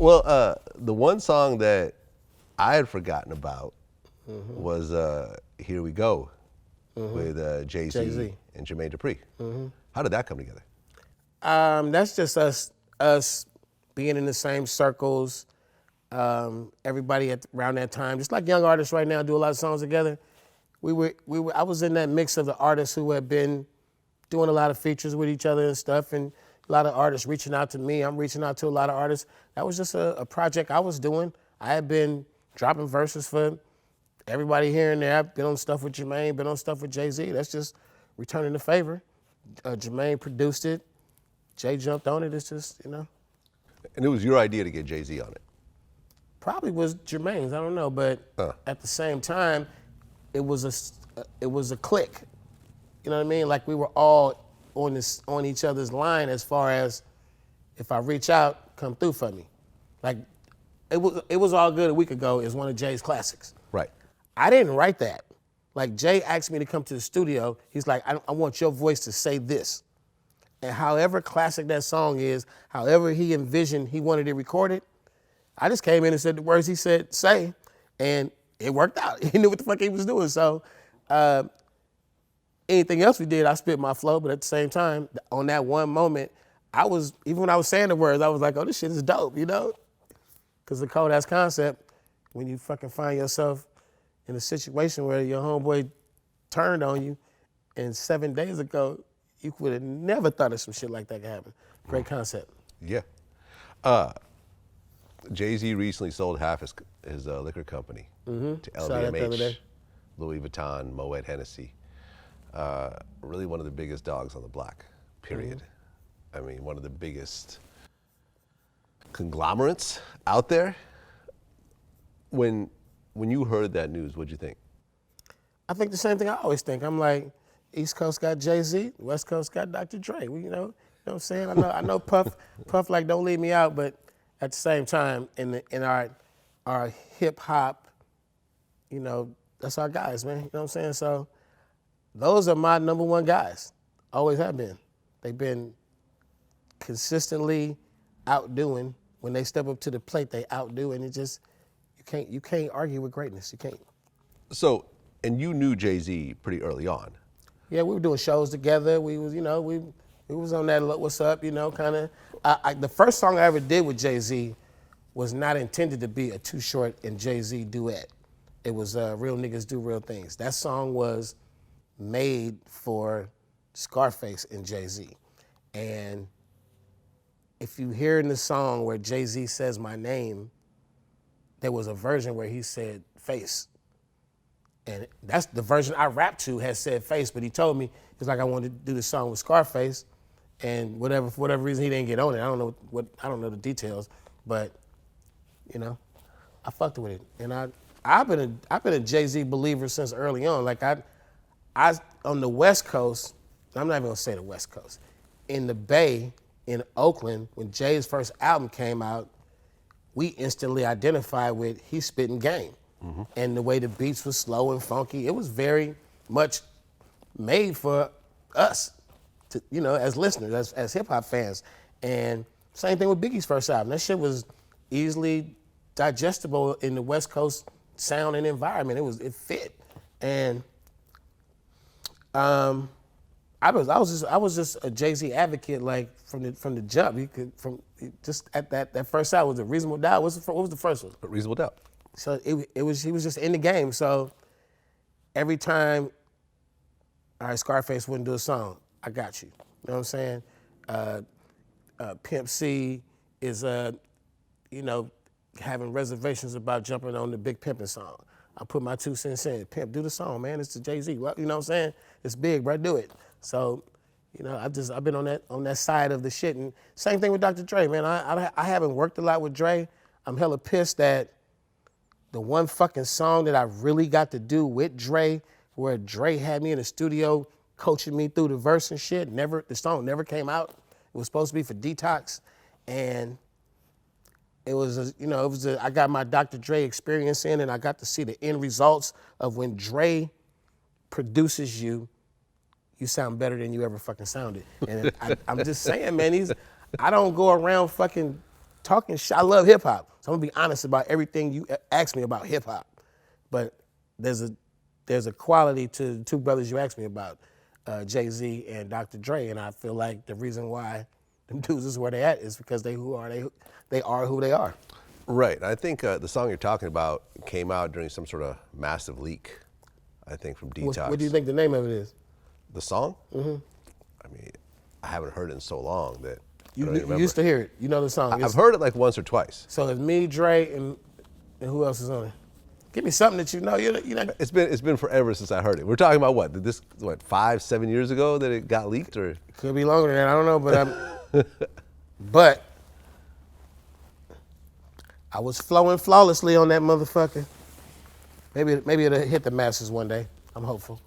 Well, the one song that I had forgotten about was "Here We Go" with Jay-Z and Jermaine Dupri. How did that come together? That's just us being in the same circles. Everybody around that time, just like young artists right now, do a lot of songs together. I was in that mix of the artists who had been doing a lot of features with each other and stuff, and a lot of artists reaching out to me. I'm reaching out to a lot of artists. That was just a project I was doing. I had been dropping verses for everybody here and there. I've been on stuff with Jermaine, been on stuff with Jay-Z. That's just returning the favor. Jermaine produced it. Jay jumped on it. It's just, you know. And it was your idea to get Jay-Z on it? Probably was Jermaine's, I don't know, but at the same time, it was a click. You know what I mean? Like we were all on each other's line as far as if I reach out, come through for me. Like it was all good a week ago is one of Jay's classics. Right. I didn't write that. Like Jay asked me to come to the studio. He's like, I want your voice to say this. And however classic that song is, however he envisioned he wanted it recorded, I just came in and said the words he said say, and it worked out. He knew what the fuck he was doing. So anything else we did, I spit my flow, but at the same time, on that one moment, even when I was saying the words, I was like, oh, this shit is dope, you know? Because the cold ass concept, when you fucking find yourself in a situation where your homeboy turned on you, and 7 days ago, you would have never thought of some shit like that could happen. Great concept. Yeah. Jay-Z recently sold half his liquor company to LVMH, Louis Vuitton, Moet Hennessy. Really one of the biggest dogs on the block, period. I mean, one of the biggest conglomerates out there. When you heard that news, what'd you think? I think the same thing I always think. I'm like, East Coast got Jay-Z, West Coast got Dr. Dre. You know what I'm saying? I know Puff like don't leave me out, but at the same time, in our hip hop, you know, that's our guys, man. You know what I'm saying? So those are my number one guys. Always have been. They've been consistently outdoing. When they step up to the plate, they outdo, and it just you can't argue with greatness. You can't. So, and you knew Jay-Z pretty early on. Yeah, we were doing shows together. We was, you know, we was on that what's up, you know, kind of. The first song I ever did with Jay-Z was not intended to be a Too Short and Jay-Z duet. It was Real Niggas Do Real Things. That song was made for Scarface and Jay-Z. And if you hear in the song where Jay-Z says my name, there was a version where he said face. And that's the version I rapped to has said face, but he told me, he's like, I wanted to do the song with Scarface, and for whatever reason he didn't get on it. I don't know the details, but you know, I fucked with it. And I've been a Jay-Z believer since early on. Like I on the West Coast, I'm not even gonna say the West Coast, in the Bay, in Oakland, when Jay's first album came out, we instantly identified with he's spitting game. And the way the beats was slow and funky, it was very much made for us, to, you know, as listeners, as hip hop fans. And same thing with Biggie's first album. That shit was easily digestible in the West Coast sound and environment. It fit. And I was just a Jay-Z advocate, like from the jump. Just at that first album was a Reasonable Doubt. What was the first one? Reasonable Doubt. So he was just in the game. So every time, all right, Scarface wouldn't do a song, I got you. You know what I'm saying? Pimp C is, you know, having reservations about jumping on the Big Pimpin' song. I put my 2 cents in. Pimp, do the song, man. It's the Jay-Z. Well, you know what I'm saying? It's big, bro. Do it. So, you know, I've been on that side of the shit. And same thing with Dr. Dre, man. I haven't worked a lot with Dre. I'm hella pissed that the one fucking song that I really got to do with Dre, where Dre had me in the studio coaching me through the verse and shit, the song never came out. It was supposed to be for Detox, and it was, I got my Dr. Dre experience in, and I got to see the end results of when Dre produces you, you sound better than you ever fucking sounded. And I'm just saying, man, I don't go around fucking talking shit. I love hip hop, so I'm gonna be honest about everything you ask me about hip hop. But there's a quality to the two brothers you asked me about, Jay-Z and Dr. Dre, and I feel like the reason why them dudes is where they at is because they are who they are. Right. I think the song you're talking about came out during some sort of massive leak, I think, from Detox. What do you think the name of it is? The song? Mm-hmm. I mean, I haven't heard it in so long that you used to hear it. You know the song. I've heard it like once or twice. So it's me, Dre, and who else is on it? Give me something that you know. You know. It's been forever since I heard it. We're talking about what? Did this 5-7 years ago that it got leaked, or could be longer than that. I don't know, but I was flowing flawlessly on that motherfucker. Maybe it'll hit the masses one day. I'm hopeful.